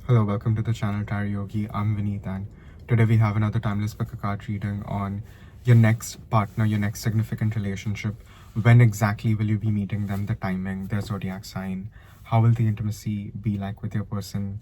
Hello, welcome to the channel Tarot Yogi. I'm Vinit, and today we have another timeless pick-a-card reading on your next partner, your next significant relationship. When exactly will you be meeting them, the timing, their zodiac sign, how will the intimacy be like with your person,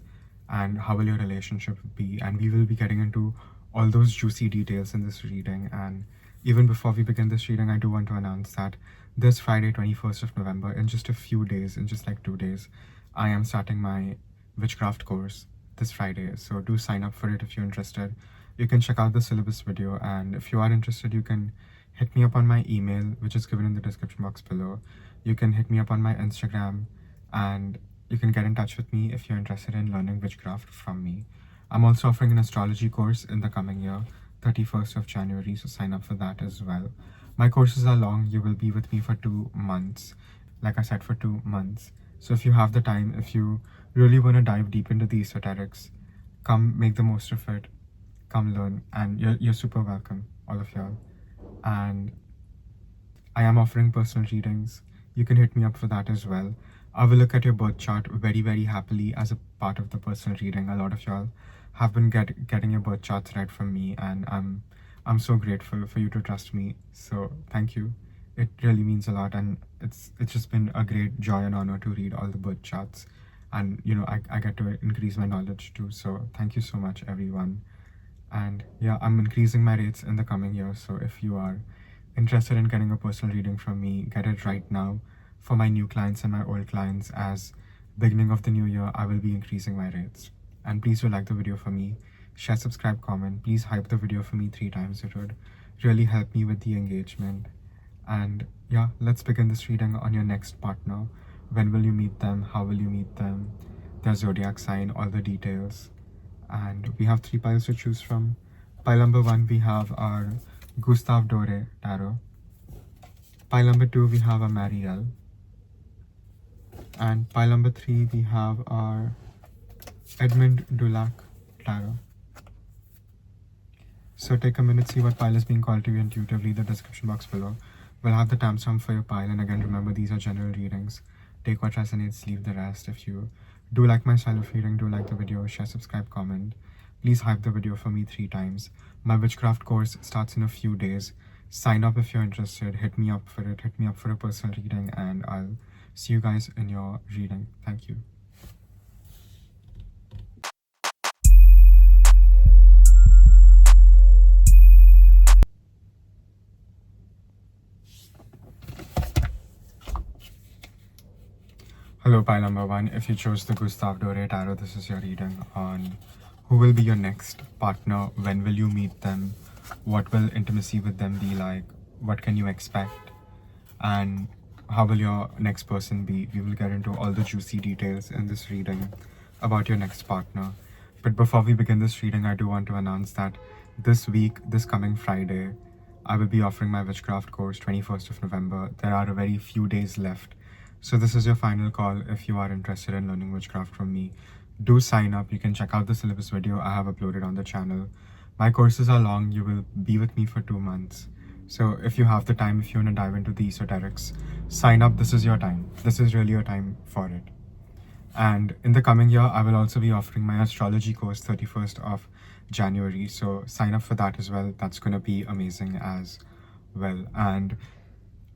and how will your relationship be? And we will be getting into all those juicy details in this reading. And even before we begin this reading, I do want to announce that this Friday, 21st of November, in just a few days, in just like 2 days, I am starting my witchcraft course this Friday, so do sign up for it if you're interested. You can check out the syllabus video, and if you are interested, you can hit me up on my email, which is given in the description box below. You can hit me up on my Instagram, and you can get in touch with me if you're interested in learning witchcraft from me. I'm also offering an astrology course in the coming year, 31st of January, so sign up for that as well. My courses are long. You will be with me for 2 months, like I said, for 2 months. So if you have the time, if you really want to dive deep into the esoterics, come make the most of it. Come learn, and you're super welcome, all of y'all. And I am offering personal readings. You can hit me up for that as well. I will look at your birth chart very happily as a part of the personal reading. A lot of y'all have been getting your birth charts read from me, and I'm so grateful for you to trust me. So thank you. It really means a lot, and it's just been a great joy and honor to read all the birth charts, and I get to increase my knowledge too. So thank you so much, everyone. And yeah, I'm increasing my rates in the coming year, so if you are interested in getting a personal reading from me, get it right now. For my new clients and my old clients, as beginning of the new year, I will be increasing my rates. And please do like the video for me, share, subscribe, comment. Please hype the video for me 3 times. It would really help me with the engagement. And yeah, let's begin this reading on your next partner. When will you meet them? How will you meet them? Their zodiac sign, all the details. And we have 3 piles to choose from. Pile number 1, we have our Gustave Doré tarot. Pile number 2, we have a Marielle. And pile number 3, we have our Edmund Dulac tarot. So take a minute, see what pile is being called to you intuitively. The description box below will have the timestamp for your pile. And again, remember, these are general readings. Take what resonates, leave the rest. If you do like my style of reading, do like the video, share, subscribe, comment. Please hype the video for me 3 times. My witchcraft course starts in a few days. Sign up if you're interested. Hit me up for it. Hit me up for a personal reading, and I'll see you guys in your reading. Thank you. Hello, pile number 1. If you chose the Gustave Doré tarot, this is your reading on who will be your next partner, when will you meet them, what will intimacy with them be like, what can you expect, and how will your next person be. We will get into all the juicy details in this reading about your next partner. But before we begin this reading, I do want to announce that this week, this coming Friday, I will be offering my witchcraft course, 21st of November. There are a very few days left. So this is your final call if you are interested in learning witchcraft from me. Do sign up. You can check out the syllabus video I have uploaded on the channel. My courses are long. You will be with me for 2 months. So if you have the time, if you want to dive into the esoterics, sign up. This is your time. This is really your time for it. And in the coming year, I will also be offering my astrology course 31st of January. So sign up for that as well. That's going to be amazing as well. And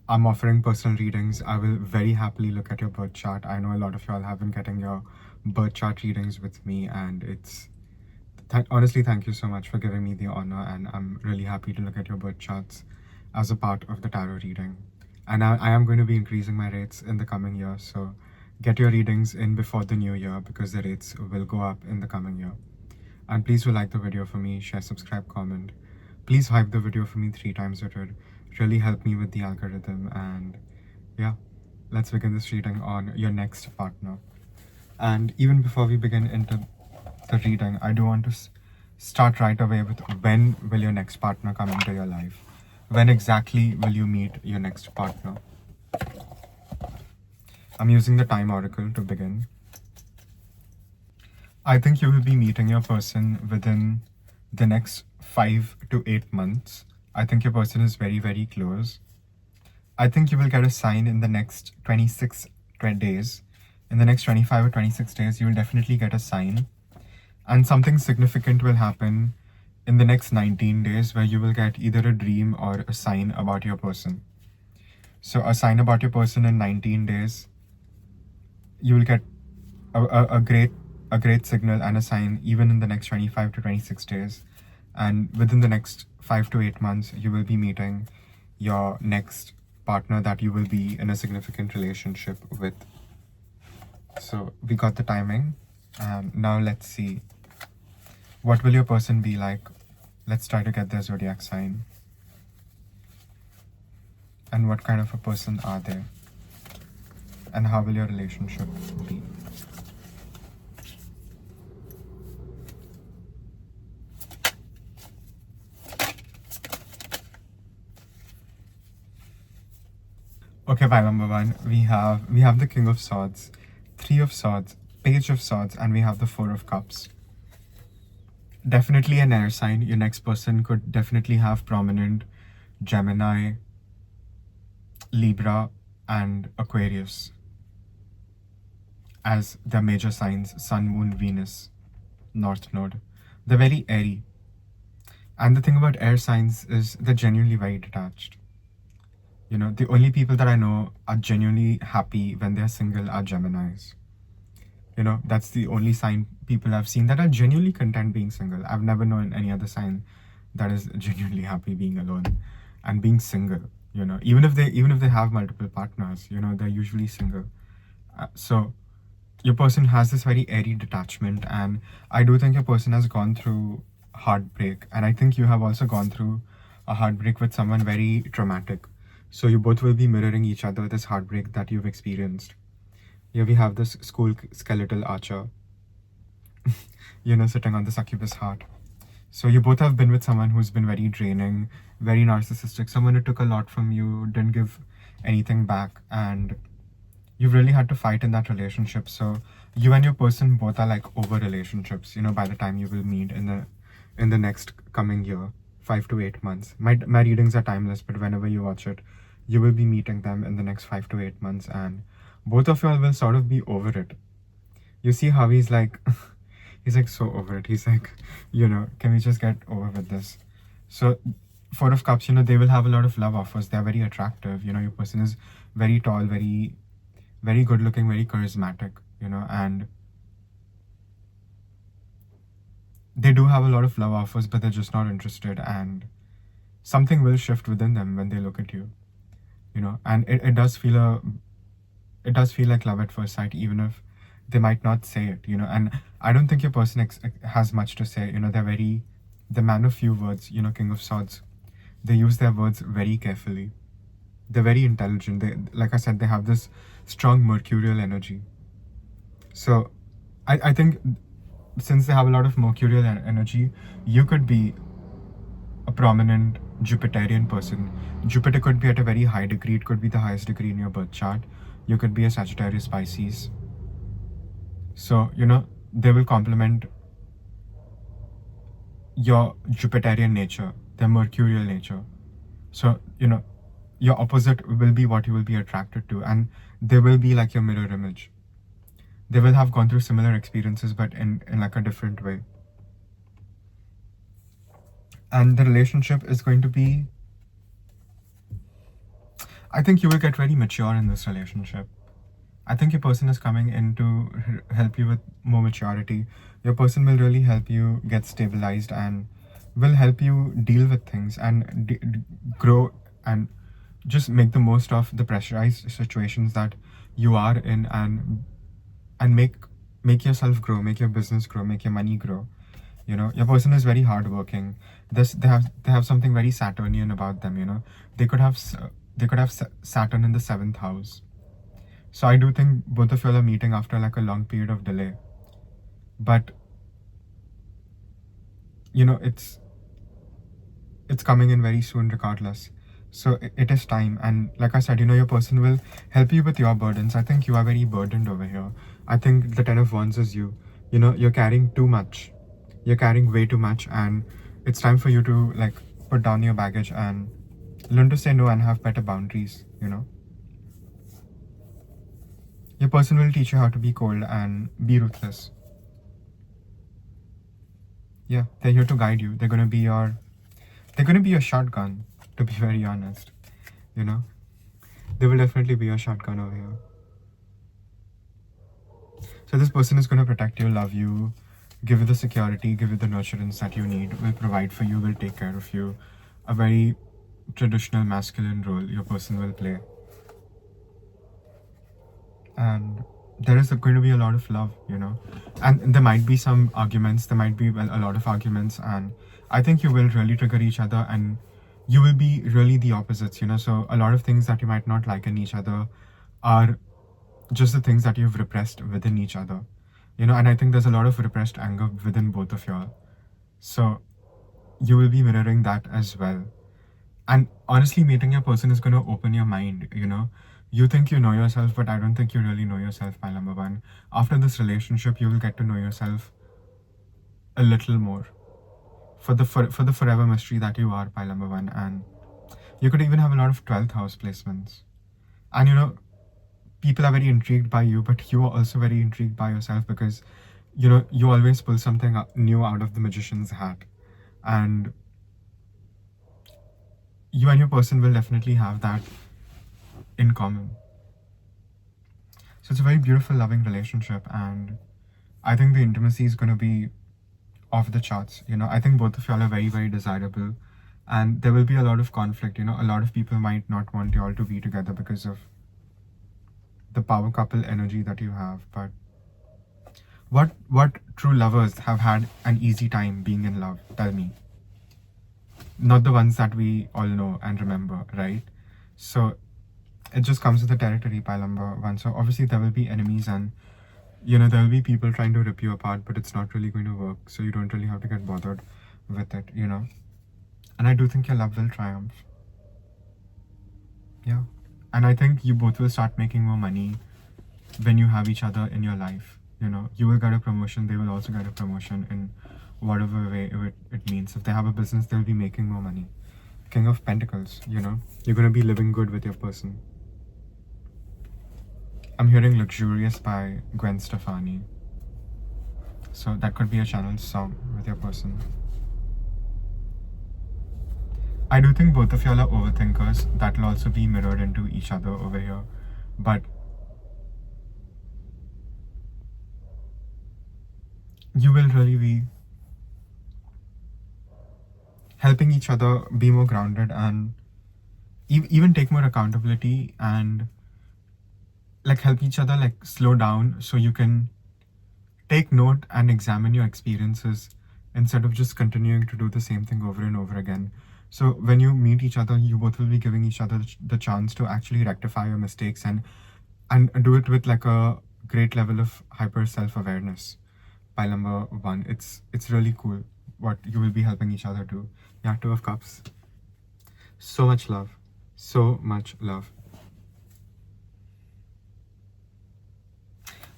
I'm offering personal readings. I will very happily look at your birth chart. I know a lot of y'all have been getting your birth chart readings with me, and it's honestly, thank you so much for giving me the honor, and I'm really happy to look at your birth charts as a part of the tarot reading. And I am going to be increasing my rates in the coming year, so get your readings in before the new year, because the rates will go up in the coming year. And please do like the video for me, share, subscribe, comment. Please hype the video for me 3 times. It would really help me with the algorithm. And yeah, let's begin this reading on your next partner. And even before we begin into the reading, I do want to start right away with, when will your next partner come into your life? When exactly will you meet your next partner? I'm using the time oracle to begin. I think you will be meeting your person within the next 5 to 8 months. I think your person is very close. I think you will get a sign in the next 26 days. In the next 25 or 26 days, you will definitely get a sign. And something significant will happen in the next 19 days where you will get either a dream or a sign about your person. So a sign about your person in 19 days, you will get a great signal and a sign even in the next 25 to 26 days. And within the next 5 to 8 months, you will be meeting your next partner that you will be in a significant relationship with. So we got the timing. And now let's see. What will your person be like? Let's try to get their zodiac sign. And what kind of a person are they? And how will your relationship be? Okay, pile number one, we have the King of Swords, Three of Swords, Page of Swords, and we have the Four of Cups. Definitely an air sign. Your next person could definitely have prominent Gemini, Libra, and Aquarius as their major signs: Sun, Moon, Venus, North Node. They're very airy. And the thing about air signs is they're genuinely very detached. You know, the only people that I know are genuinely happy when they're single are Geminis. You know, that's the only sign people I've seen that are genuinely content being single. I've never known any other sign that is genuinely happy being alone and being single. You know, even if they have multiple partners, you know, they're usually single. So your person has this very airy detachment, and I do think your person has gone through heartbreak, and I think you have also gone through a heartbreak with someone very traumatic. So you both will be mirroring each other, this heartbreak that you've experienced. Here we have this school skeletal archer, you know, sitting on the succubus heart. So you both have been with someone who's been very draining, very narcissistic, someone who took a lot from you, didn't give anything back, and you've really had to fight in that relationship. So you and your person both are like over relationships, you know, by the time you will meet in the next coming year, 5 to 8 months. My readings are timeless, but whenever you watch it, you will be meeting them in the next 5 to 8 months, and both of y'all will sort of be over it. You see how he's like he's like so over it. He's like, you know, can we just get over with this? So Four of Cups, you know, they will have a lot of love offers. They're very attractive. You know, your person is very tall, very good looking, very charismatic, you know, and they do have a lot of love offers, but they're just not interested, and something will shift within them when they look at you, you know, and it does feel like love at first sight, even if they might not say it, you know. And I don't think your person has much to say, you know. The man of few words, you know, King of Swords. They use their words very carefully. They're very intelligent. They, like I said, they have this strong mercurial energy. So I think since they have a lot of mercurial energy, you could be a prominent Jupiterian person. Jupiter could be at a very high degree. It could be the highest degree in your birth chart. You could be a Sagittarius, Pisces. So, you know, they will complement your Jupiterian nature, their mercurial nature. So, you know, your opposite will be what you will be attracted to, and they will be like your mirror image. They will have gone through similar experiences, but in like a different way. And the relationship is going to be, I think you will get very mature in this relationship. I think your person is coming in to help you with more maturity. Your person will really help you get stabilized and will help you deal with things and grow and just make the most of the pressurized situations that you are in, and make yourself grow, make your business grow, make your money grow. You know, your person is very hardworking. They have something very Saturnian about them. You know, they could have Saturn in the 7th house. So I do think both of y'all are meeting after like a long period of delay. But you know, it's coming in very soon regardless. So it is time. And like I said, you know, your person will help you with your burdens. I think you are very burdened over here. I think the 10 of Wands is you. You know, you're carrying too much. You're carrying way too much, and it's time for you to like put down your baggage and learn to say no and have better boundaries, you know. Your person will teach you how to be cold and be ruthless. Yeah, they're here to guide you. They're gonna be your shotgun, to be very honest. You know, they will definitely be your shotgun over here. So this person is gonna protect you, love you, give you the security, give you the nurturance that you need, will provide for you, will take care of you. A very traditional masculine role your person will play. And there is going to be a lot of love, and there might be some arguments, there might be a lot of arguments, and I think you will really trigger each other, and you will be really the opposites, so a lot of things that you might not like in each other are just the things that you've repressed within each other, and I think there's a lot of repressed anger within both of y'all. So you will be mirroring that as well. And honestly, meeting your person is going to open your mind. You think you know yourself, but I don't think you really know yourself, pile number one. After this relationship, you will get to know yourself a little more for the forever mystery that you are, pile number one. And you could even have a lot of 12th house placements. And people are very intrigued by you, but you are also very intrigued by yourself, because you always pull something new out of the magician's hat. And you and your person will definitely have that in common. So it's a very beautiful, loving relationship, and I think the intimacy is going to be off the charts. I think both of y'all are very, very desirable, and there will be a lot of conflict. A lot of people might not want y'all to be together because of the power couple energy that you have. But what true lovers have had an easy time being in love? Tell me. Not the ones that we all know and remember, right? So it just comes with the territory, pile number one. So obviously there will be enemies, and there will be people trying to rip you apart, but it's not really going to work. So you don't really have to get bothered with it, And I do think your love will triumph. Yeah. And I think you both will start making more money when you have each other in your life. You will get a promotion, they will also get a promotion in whatever way it means. If they have a business, they'll be making more money. King of Pentacles, you're going to be living good with your person. I'm hearing Luxurious by Gwen Stefani. So that could be a channel song with your person. I do think both of y'all are overthinkers. That will also be mirrored into each other over here. But you will really be helping each other be more grounded, and even take more accountability, and help each other slow down, so you can take note and examine your experiences instead of just continuing to do the same thing over and over again. So when you meet each other, you both will be giving each other the chance to actually rectify your mistakes, and do it with a great level of hyper self-awareness. Pile number one, it's really cool what you will be helping each other do. Yeah, 2 of Cups. So much love. So much love.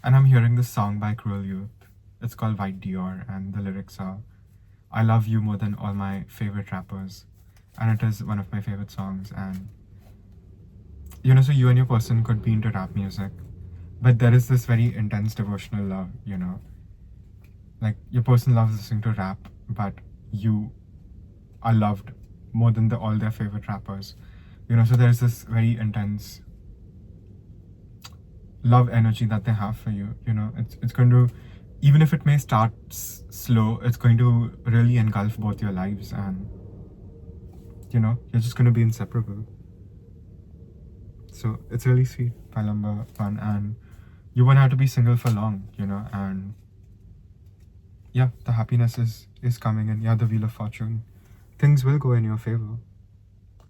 And I'm hearing this song by Cruel Youth. It's called White Dior, and the lyrics are, I love you more than all my favorite rappers. And it is one of my favorite songs. And so you and your person could be into rap music, but there is this very intense devotional love, your person loves listening to rap, but you are loved more than all their favorite rappers. So there's this very intense love energy that they have for you. It's going to, even if it may start slow, it's going to really engulf both your lives, and you're just going to be inseparable. So it's really sweet, pile number one, and you won't have to be single for long, and yeah, the happiness is coming in. Yeah, the Wheel of Fortune. Things will go in your favor.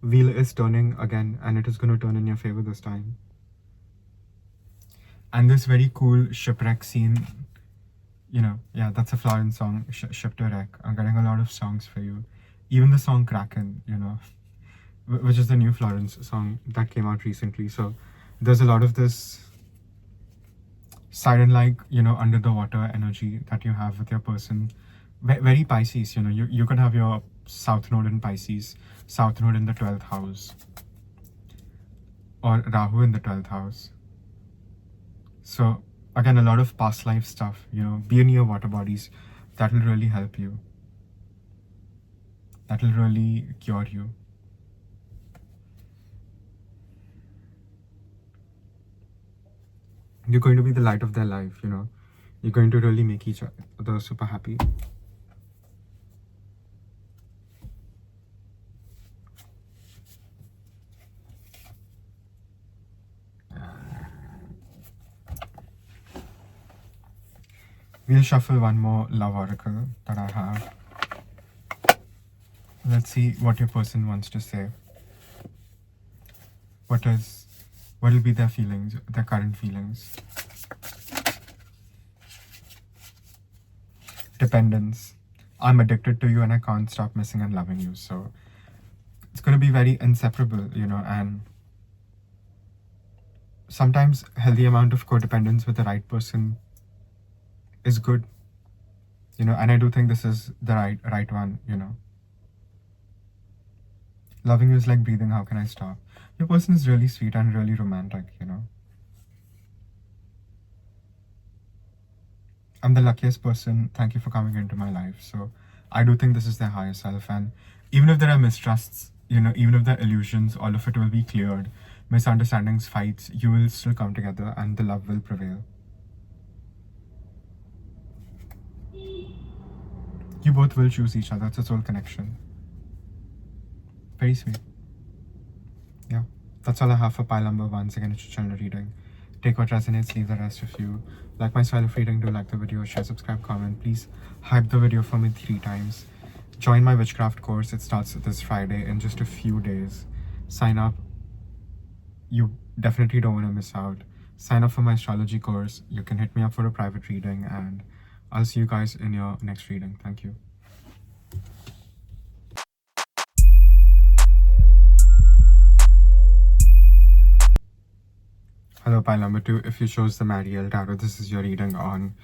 Wheel is turning again, and it is going to turn in your favor this time. And this very cool shipwreck scene, yeah, that's a Florence song, Ship to Wreck. I'm getting a lot of songs for you. Even the song Kraken, which is the new Florence song that came out recently. So there's a lot of this siren-like, under the water energy that you have with your person. Very Pisces, you could have your South Node in Pisces, South Node in the 12th house, or Rahu in the 12th house. So again, a lot of past life stuff, be near water bodies. That will really help you. that will really cure you. You're going to be the light of their life, you know. You're going to really make each other super happy. We'll shuffle one more love oracle that I have. Let's see what your person wants to say. What will be their feelings, their current feelings? Dependence. I'm addicted to you and I can't stop missing and loving you. So it's going to be very inseparable, you know, and sometimes healthy amount of codependence with the right person is good, you know, and I do think this is the right one, you know. Loving you is like breathing, how can I stop? Your person is really sweet and really romantic, you know. I'm the luckiest person. Thank you for coming into my life. So I do think this is their higher self. And even if there are mistrusts, you know, even if there are illusions, all of it will be cleared. Misunderstandings, fights, you will still come together and the love will prevail. You both will choose each other. It's a soul connection. Very sweet. Yeah. That's all I have for pile number 1 signature channel reading. Take what resonates, leave the rest of you. Like my style of reading, do like the video, share, subscribe, comment. Please hype the video for me 3 times. Join my witchcraft course. It starts this Friday in just a few days. Sign up. You definitely don't want to miss out. Sign up for my astrology course. You can hit me up for a private reading and I'll see you guys in your next reading. Thank you. Hello, pile number 2. If you chose the Mariel Tarot, this is your reading on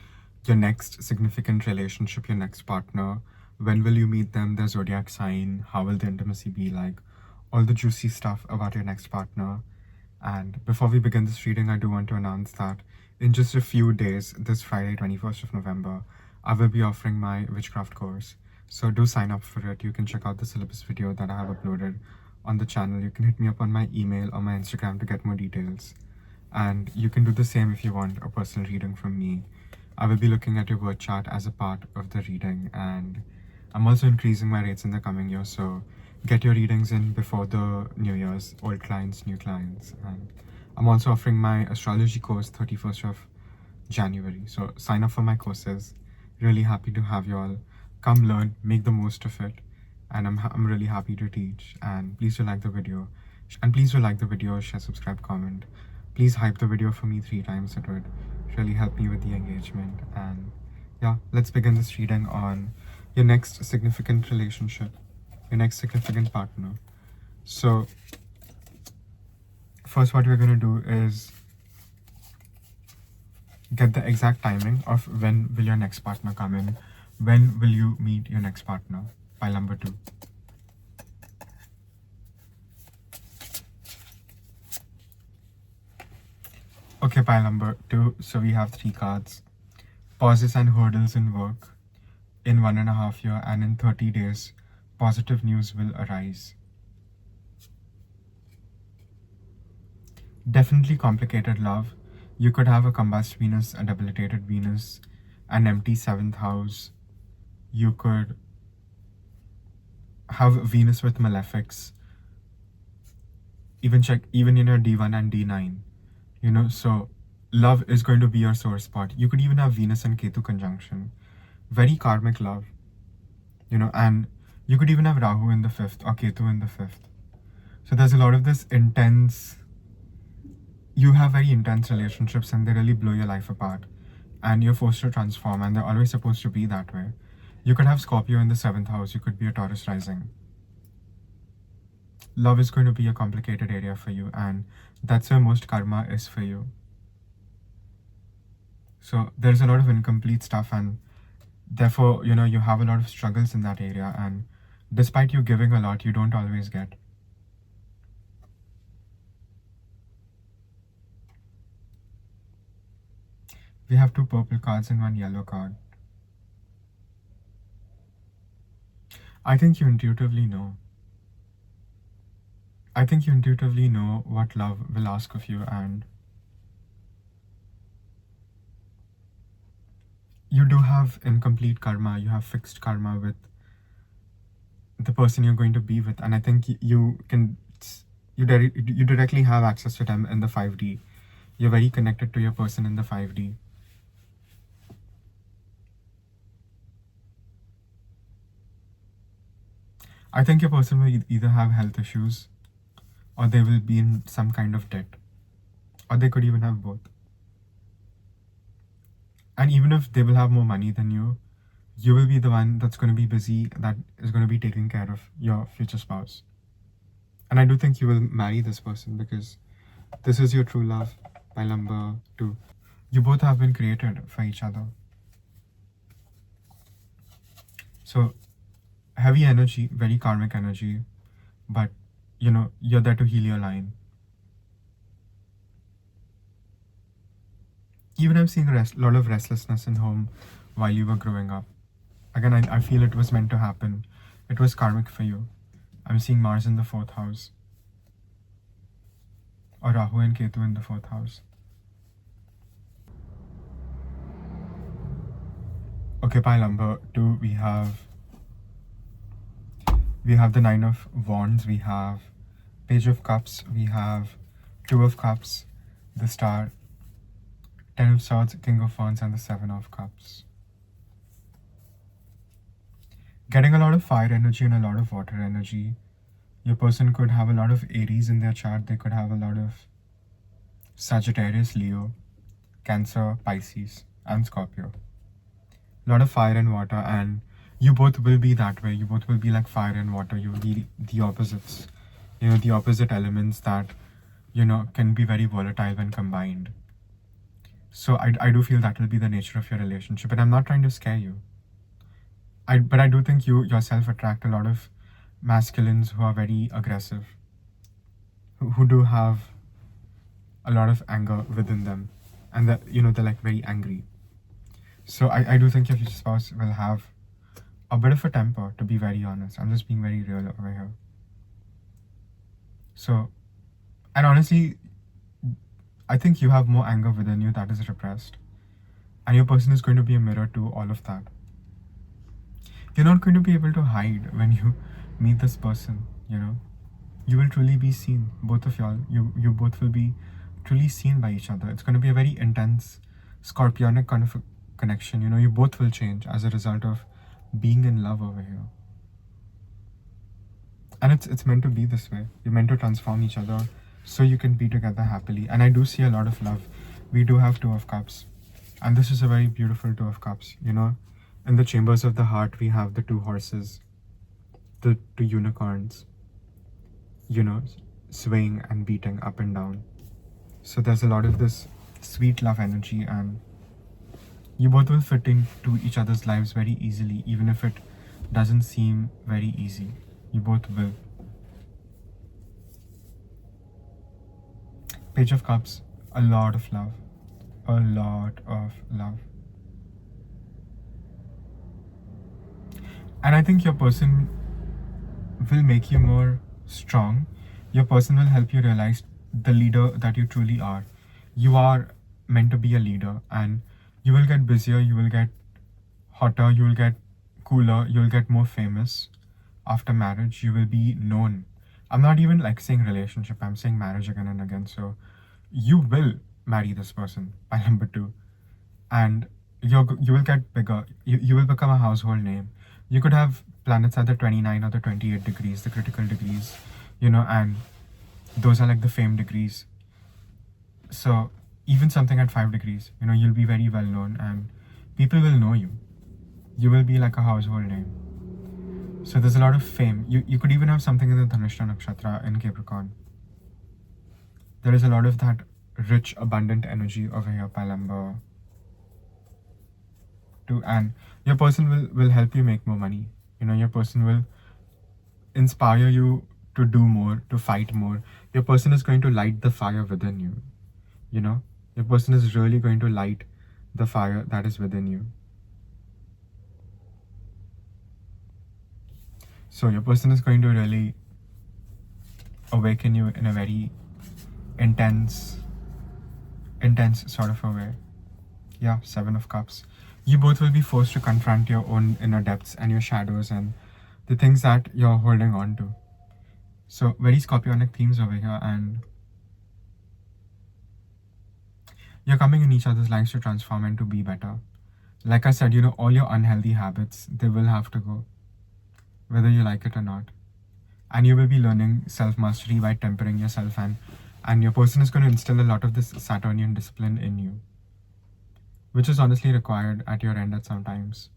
your next significant relationship, your next partner. When will you meet them? Their zodiac sign. How will the intimacy be like? All the juicy stuff about your next partner. And before we begin this reading, I do want to announce that in just a few days, this Friday, 21st of November, I will be offering my witchcraft course. So do sign up for it. You can check out the syllabus video that I have uploaded on the channel. You can hit me up on my email or my Instagram to get more details. And you can do the same if you want a personal reading from me. I will be looking at your word chart as a part of the reading, and I'm also increasing my rates in the coming year, so get your readings in before the New Year's, old clients, new clients. And I'm also offering my astrology course 31st of January, so sign up for my courses. Really happy to have you all come learn, make the most of it, and I'm really happy to teach. And please do like the video, share, subscribe, comment. Please hype the video for me 3 times. It would really help me with the engagement. And yeah, let's begin this reading on your next significant relationship, your next significant partner. So first, what we're going to do is get the exact timing of when will your next partner come in. When will you meet your next partner? Pile number 2. Okay, pile number 2. So we have 3 cards. Pauses and hurdles in work. In 1.5 years and in 30 days, positive news will arise. Definitely complicated love. You could have a combust Venus, a debilitated Venus, an empty 7th house. You could have Venus with malefics. Even in your D1 and D9. You know, so love is going to be your sore spot. You could even have Venus and Ketu conjunction. Very karmic love. You know, and you could even have Rahu in the 5th or Ketu in the 5th. So there's a lot of this intense, you have very intense relationships and they really blow your life apart. And you're forced to transform, and they're always supposed to be that way. You could have Scorpio in the 7th house. You could be a Taurus rising. Love is going to be a complicated area for you, and that's where most karma is for you. So there's a lot of incomplete stuff, and therefore, you know, you have a lot of struggles in that area, and despite you giving a lot, you don't always get. We have 2 purple cards and 1 yellow card. I think you intuitively know. I think you intuitively know what love will ask of you, and you do have incomplete karma. You have fixed karma with the person you're going to be with, and I think you directly have access to them in the 5D. You're very connected to your person in the 5D. I think your person will either have health issues, or they will be in some kind of debt, or they could even have both. And even if they will have more money than you will be the one that's going to be busy, that is going to be taking care of your future spouse. And I do think you will marry this person because this is your true love. By number 2, you both have been created for each other. So heavy energy, very karmic energy, but you're there to heal your line. Even I'm seeing a lot of restlessness in home while you were growing up. Again, I feel it was meant to happen. It was karmic for you. I'm seeing Mars in the 4th house, or Rahu and Ketu in the 4th house. Okay, pile number 2, we have the 9 of Wands, we have Page of Cups, we have 2 of Cups, the Star, 10 of Swords, King of Wands, and the 7 of Cups. Getting a lot of fire energy and a lot of water energy. Your person could have a lot of Aries in their chart. They could have a lot of Sagittarius, Leo, Cancer, Pisces, and Scorpio. A lot of fire and water, and you both will be that way. You both will be like fire and water. You will be the opposites. The opposite elements that, can be very volatile when combined. So I do feel that will be the nature of your relationship. And I'm not trying to scare you. But I do think you yourself attract a lot of masculines who are very aggressive, who do have a lot of anger within them, and that they're like very angry. So I do think your future spouse will have a bit of a temper, to be very honest. I'm just being very real over here. So, and honestly, I think you have more anger within you that is repressed, and your person is going to be a mirror to all of that. You're not going to be able to hide when you meet this person. You will truly be seen. Both of y'all, you both will be truly seen by each other. It's going to be a very intense scorpionic kind of a connection. You both will change as a result of being in love over here. And it's meant to be this way. You're meant to transform each other so you can be together happily. And I do see a lot of love. We do have 2 of Cups, and this is a very beautiful 2 of Cups. In the chambers of the heart, we have the 2 horses, the 2 unicorns, swaying and beating up and down. So there's a lot of this sweet love energy, and you both will fit into each other's lives very easily, even if it doesn't seem very easy. You both will. Page of Cups, a lot of love. A lot of love. And I think your person will make you more strong. Your person will help you realize the leader that you truly are. You are meant to be a leader, and you will get busier, you will get hotter, you will get cooler, you will get more famous. After marriage, you will be known. I'm not even like saying relationship, I'm saying marriage again and again. So you will marry this person by number 2, and you will get bigger. You will become a household name. You could have planets at the 29 or the 28 degrees, the critical degrees, and those are like the fame degrees. So even something at 5 degrees, you'll be very well known, and people will know you. You will be like a household name. So there's a lot of fame. You could even have something in the Dhanishta Nakshatra in Capricorn. There is a lot of that rich, abundant energy over here, Palamba. And your person will help you make more money. Your person will inspire you to do more, to fight more. Your person is going to light the fire within you. Your person is really going to light the fire that is within you. So your person is going to really awaken you in a very intense sort of a way. Yeah, Seven of Cups. You both will be forced to confront your own inner depths and your shadows and the things that you're holding on to. So very scorpionic themes over here, and you're coming in each other's lives to transform and to be better. Like I said, all your unhealthy habits, they will have to go, whether you like it or not. And you will be learning self-mastery by tempering yourself, and your person is going to instill a lot of this Saturnian discipline in you, which is honestly required at your end at some times.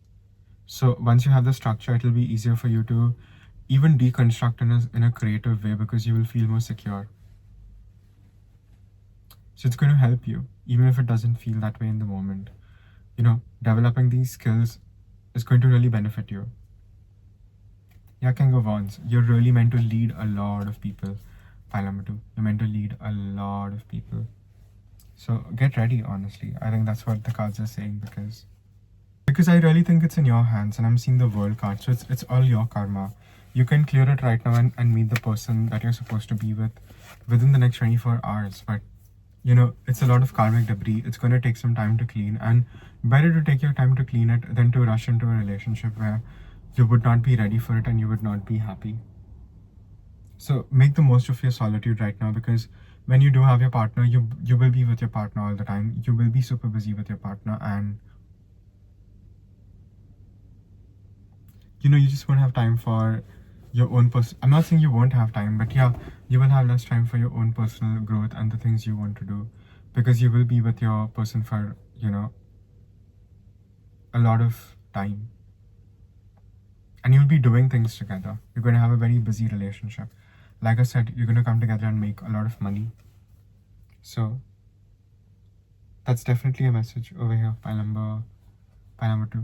So once you have the structure, it will be easier for you to even deconstruct in a creative way, because you will feel more secure. So it's going to help you, even if it doesn't feel that way in the moment. Developing these skills is going to really benefit you. Yeah, King of Wands, you're really meant to lead a lot of people. Pile number 2, you're meant to lead a lot of people. So get ready, honestly. I think that's what the cards are saying, because I really think it's in your hands, and I'm seeing the World card. So it's all your karma. You can clear it right now and meet the person that you're supposed to be with within the next 24 hours. But it's a lot of karmic debris. It's going to take some time to clean, and better to take your time to clean it than to rush into a relationship where you would not be ready for it and you would not be happy. So make the most of your solitude right now, because when you do have your partner, you will be with your partner all the time. You will be super busy with your partner, and you just won't have time for your own person. I'm not saying you won't have time, but yeah, you will have less time for your own personal growth and the things you want to do, because you will be with your person for a lot of time, and you'll be doing things together. You're going to have a very busy relationship. Like I said, you're going to come together and make a lot of money. So that's definitely a message over here. Pile number 2.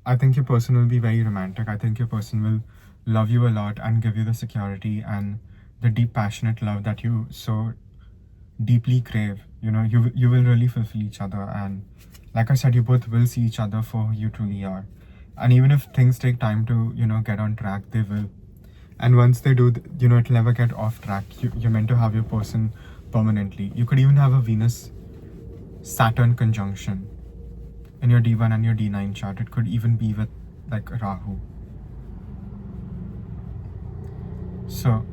I think your person will be very romantic. I think your person will love you a lot and give you the security and the deep, passionate love that you so deeply crave. You will really fulfill each other, and like I said, you both will see each other for who you truly are. And even if things take time to get on track, they will. And once they do, it'll never get off track. You're meant to have your person permanently. You could even have a Venus Saturn conjunction in your D1 and your D9 chart. It could even be with like Rahu. So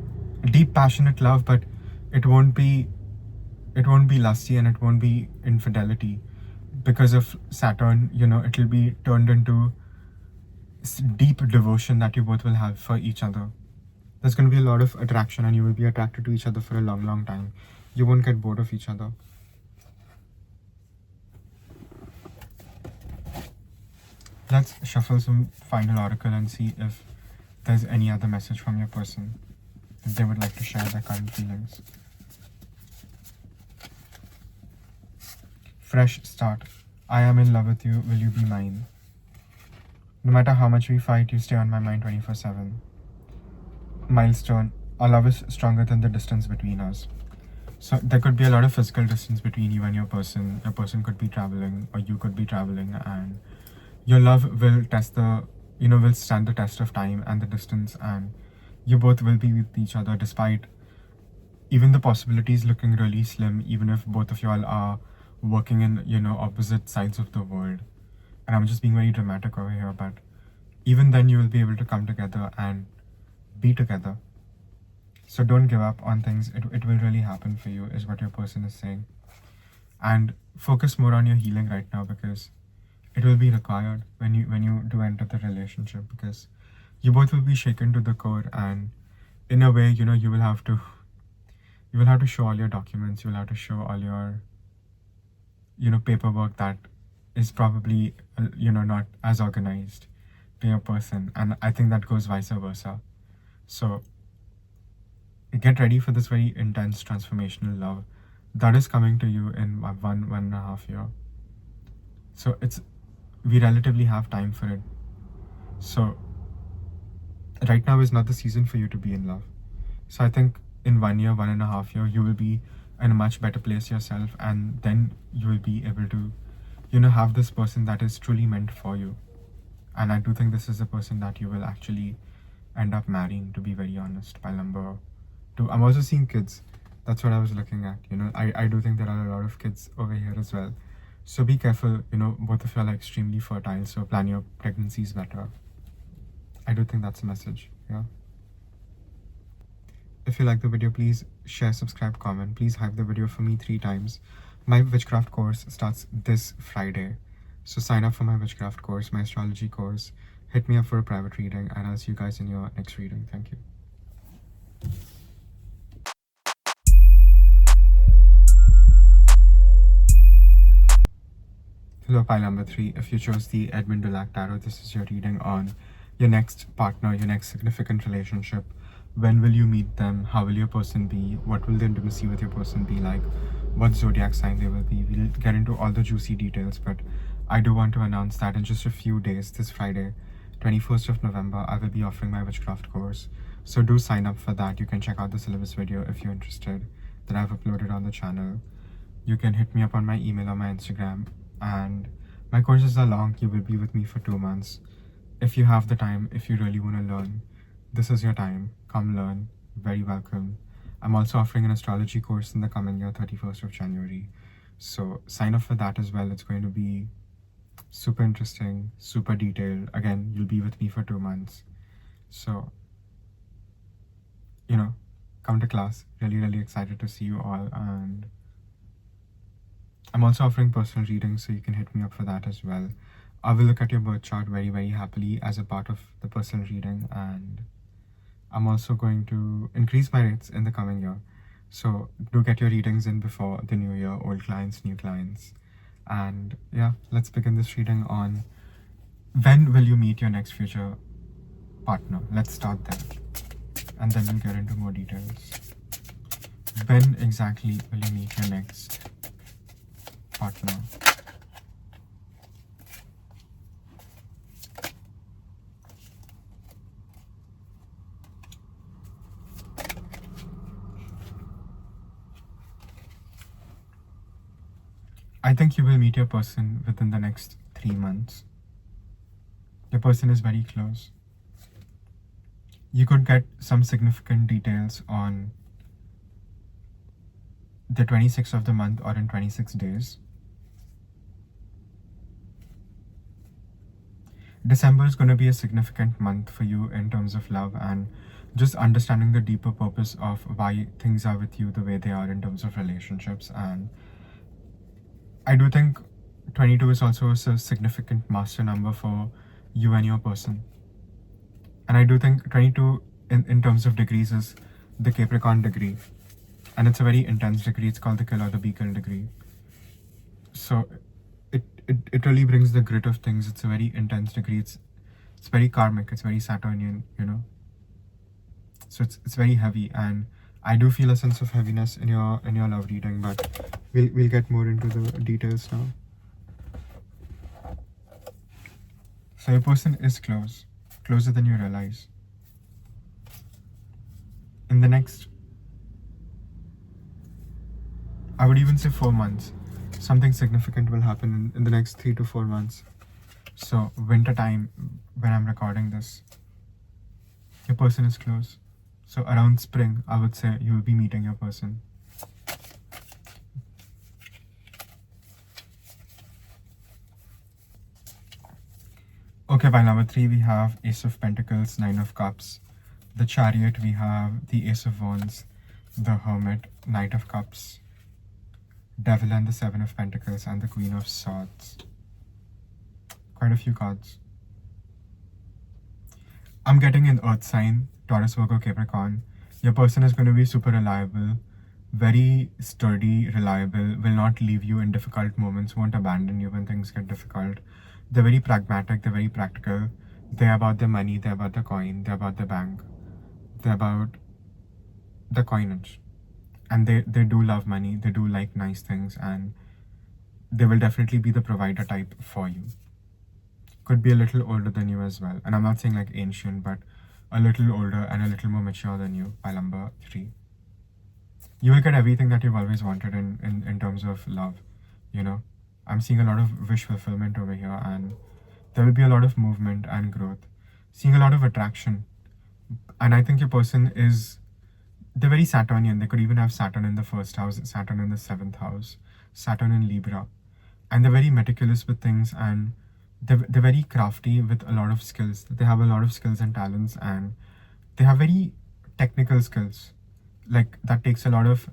deep, passionate love, but it won't be lusty, and it won't be infidelity. Because of Saturn, it'll be turned into deep devotion that you both will have for each other. There's going to be a lot of attraction, and you will be attracted to each other for a long, long time. You won't get bored of each other. Let's shuffle some final oracle and see if there's any other message from your person, if they would like to share their current feelings. Fresh start. I am in love with you. Will you be mine? No matter how much we fight, you stay on my mind 24/7. Milestone. Our love is stronger than the distance between us. So there could be a lot of physical distance between you and your person. Your person could be traveling, or you could be traveling, and your love will will stand the test of time and the distance, and you both will be with each other despite even the possibilities looking really slim, even if both of you all are working in opposite sides of the world. And I'm just being very dramatic over here, but even then you will be able to come together and be together. So don't give up on things. It will really happen for you, is what your person is saying. And focus more on your healing right now, because it will be required when you do enter the relationship, because you both will be shaken to the core, and in a way, you will have to show all your documents. You will have to show all your paperwork that is probably not as organized to your person, and I think that goes vice versa. So get ready for this very intense transformational love that is coming to you in 1.5 years. So we relatively have time for it. So right now is not the season for you to be in love. So I think in 1 year, 1.5 years, you will be in a much better place yourself, and then you will be able to have this person that is truly meant for you. And I do think this is the person that you will actually end up marrying, to be very honest. Pile number 2. I'm also seeing kids. That's what I was looking at. I do think there are a lot of kids over here as well. So be careful. Both of you are extremely fertile, so plan your pregnancies better. I do think that's a message. Yeah. If you like the video, please share, subscribe, comment. Please hype the video for me 3 times. My witchcraft course starts this Friday. So sign up for my witchcraft course, my astrology course. Hit me up for a private reading, and I'll see you guys in your next reading. Thank you. Hello, pile number 3. If you chose the Edmund Dulac Tarot, this is your reading on your next partner, your next significant relationship. When will you meet them? How will your person be? What will the intimacy with your person be like? What zodiac sign they will be? We'll get into all the juicy details, but I do want to announce that in just a few days, this Friday, 21st of November, I will be offering my witchcraft course. So do sign up for that. You can check out the syllabus video if you're interested that I've uploaded on the channel. You can hit me up on my email or my Instagram. And my courses are long. You will be with me for 2 months. If you have the time, if you really want to learn, this is your time. Come learn. Very welcome. I'm also offering an astrology course in the coming year, 31st of January. So sign up for that as well. It's going to be super interesting, super detailed. Again, you'll be with me for 2 months. So, come to class. Really, really excited to see you all. And I'm also offering personal readings, so you can hit me up for that as well. I will look at your birth chart very, very happily as a part of the personal reading, and I'm also going to increase my rates in the coming year. So do get your readings in before the new year, old clients, new clients. And yeah, let's begin this reading on when will you meet your next future partner. Let's start there, and then we'll get into more details. When exactly will you meet your next partner? I think you will meet your person within the next 3 months. Your person is very close. You could get some significant details on the 26th of the month or in 26 days. December is going to be a significant month for you in terms of love and just understanding the deeper purpose of why things are with you the way they are in terms of relationships. And I do think 22 is also a significant master number for you and your person. And I do think 22 in terms of degrees is the Capricorn degree. And it's a very intense degree. It's called the Kill or the Be Killed degree. So it really brings the grit of things. It's a very intense degree. It's very karmic. It's very Saturnian, So it's very heavy, and I do feel a sense of heaviness in your love reading, but we'll get more into the details now. So your person is closer than you realize. In the next, I would even say 4 months, something significant will happen in the next 3 to 4 months. So winter time, when I'm recording this, your person is close. So around spring, I would say you will be meeting your person. Okay, by number 3, we have Ace of Pentacles, 9 of Cups. The Chariot, we have the Ace of Wands, the Hermit, Knight of Cups, Devil and the 7 of Pentacles, and the Queen of Swords. Quite a few cards. I'm getting an Earth sign, Taurus, Virgo, Capricorn. Your person is going to be super reliable, very sturdy, reliable, will not leave you in difficult moments, won't abandon you when things get difficult. They're very pragmatic, they're very practical. They're about the money, they're about the coin, they're about the bank. They're about the coinage. And they do love money, they do like nice things, and they will definitely be the provider type for you. Could be a little older than you as well. And I'm not saying like ancient, but a little older and a little more mature than you, by number 3. You will get everything that you've always wanted in terms of love, I'm seeing a lot of wish fulfillment over here, and there will be a lot of movement and growth. Seeing a lot of attraction. And I think your person is, they're very Saturnian. They could even have Saturn in the first house, Saturn in the seventh house, Saturn in Libra. And they're very meticulous with things, and they're very crafty with a lot of skills. They have a lot of skills and talents, and they have very technical skills. Like that takes a lot of,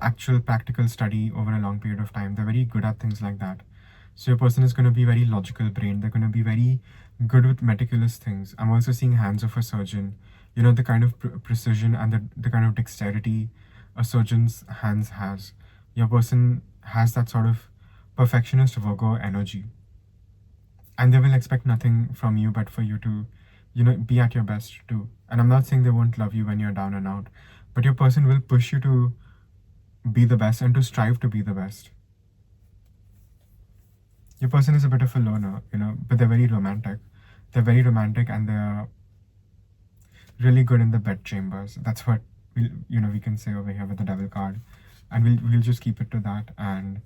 actual practical study over a long period of time. They're very good at things like that. So your person is going to be very logical brain. They're going to be very good with meticulous things. I'm also seeing hands of a surgeon. The kind of precision and the kind of dexterity a surgeon's hands has. Your person has that sort of perfectionist Virgo energy. And they will expect nothing from you but for you to, be at your best too. And I'm not saying they won't love you when you're down and out, but your person will push you to be the best and to strive to be the best. Your person is a bit of a loner, but they're very romantic. They're very romantic, and they're really good in the bed chambers. That's what we can say over here with the devil card, and we'll just keep it to that. And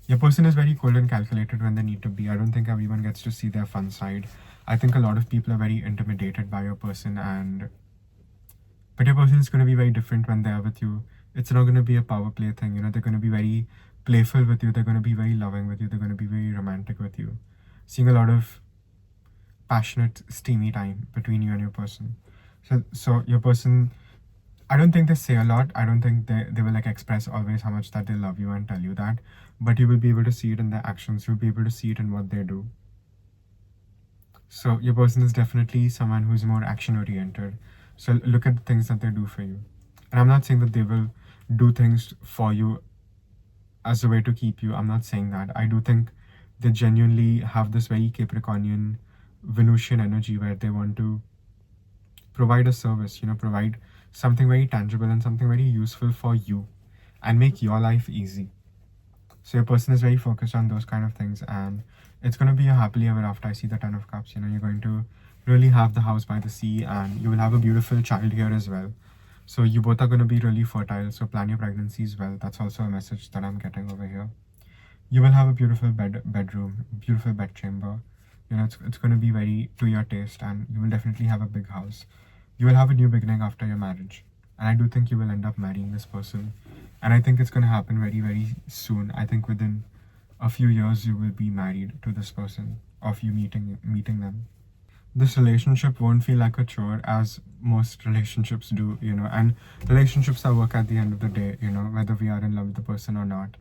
your person is very cold and calculated when they need to be. I don't think everyone gets to see their fun side. I think a lot of people are very intimidated by your person, but your person is going to be very different when they're with you. It's not going to be a power play thing. They're going to be very playful with you. They're going to be very loving with you. They're going to be very romantic with you. Seeing a lot of passionate, steamy time between you and your person. So your person, I don't think they say a lot. I don't think they will express always how much that they love you and tell you that. But you will be able to see it in their actions. You'll be able to see it in what they do. So your person is definitely someone who's more action oriented. So look at the things that they do for you. And I'm not saying that they will do things for you as a way to keep you. I'm not saying that. I do think they genuinely have this very Capricornian, Venusian energy where they want to provide a service, provide something very tangible and something very useful for you and make your life easy. So your person is very focused on those kind of things, and it's going to be a happily ever after. I see the Ten of Cups. You're going to really have the house by the sea, and you will have a beautiful child here as well. So you both are going to be really fertile. So plan your pregnancies well. That's also a message that I'm getting over here. You will have a beautiful bedroom, beautiful bed chamber. It's going to be very to your taste, and you will definitely have a big house. You will have a new beginning after your marriage, and I do think you will end up marrying this person. And I think it's going to happen very, very soon. I think within a few years you will be married to this person, of you meeting them. This relationship won't feel like a chore as most relationships do, and relationships are work at the end of the day, whether we are in love with the person or not.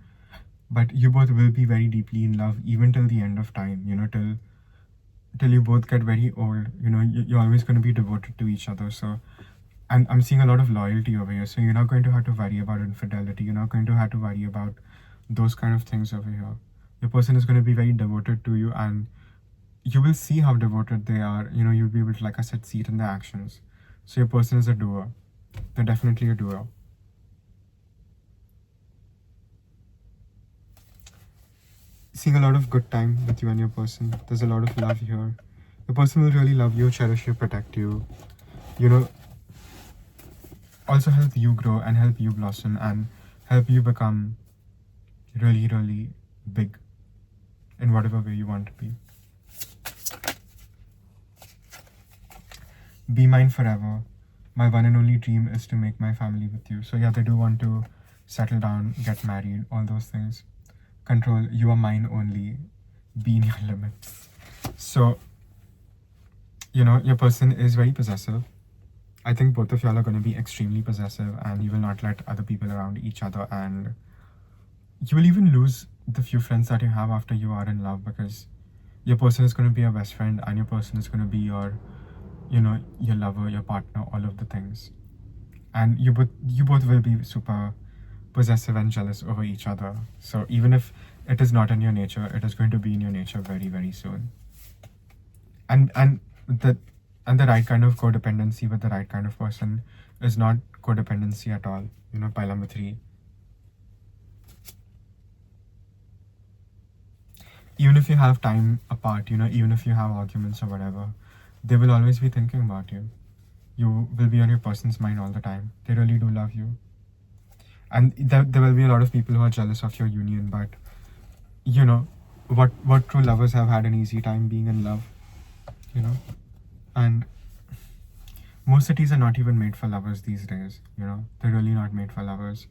But you both will be very deeply in love even till the end of time, till you both get very old. You're always going to be devoted to each other. So and I'm seeing a lot of loyalty over here. So you're not going to have to worry about infidelity. You're not going to have to worry about those kind of things over here. Your person is going to be very devoted to you, and you will see how devoted they are. You'll be able to, like I said, see it in their actions. So your person is a doer. They're definitely a doer. Seeing a lot of good time with you and your person. There's a lot of love here. Your person will really love you, cherish you, protect you. Also help you grow and help you blossom and help you become really, really big in whatever way you want to be. Be mine forever. My one and only dream is to make my family with you. So yeah, they do want to settle down, get married, all those things. Control, you are mine only. Be in your limits. So, your person is very possessive. I think both of y'all are going to be extremely possessive, and you will not let other people around each other, and you will even lose the few friends that you have after you are in love, because your person is going to be your best friend, and your person is going to be your your lover, your partner, all of the things. And you both will be super possessive and jealous over each other. So even if it is not in your nature, it is going to be in your nature very, very soon. And the right kind of codependency with the right kind of person is not codependency at all. Pile number 3. Even if you have time apart, even if you have arguments or whatever, they will always be thinking about you. You will be on your person's mind all the time. They really do love you. And there will be a lot of people who are jealous of your union, but what true lovers have had an easy time being in love, and Most cities are not even made for lovers these days, you know, they're really not made for lovers.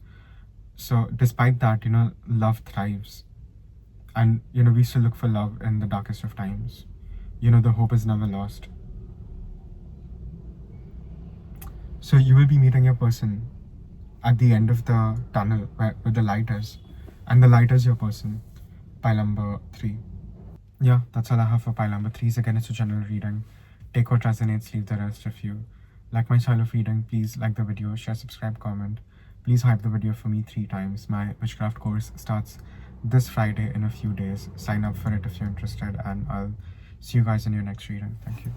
So despite that, you know, love thrives. And, you know, we still look for love in the darkest of times. You know, the hope is never lost. So you will be meeting your person at the end of the tunnel where the light is. And the light is your person. Pile number 3. Yeah, that's all I have for pile number 3. Again, it's a general reading. Take what resonates, leave the rest. If you like my style of reading, please like the video, share, subscribe, comment. Please hype the video for me 3 times. My witchcraft course starts this Friday in a few days. Sign up for it if you're interested, and I'll see you guys in your next reading. Thank you.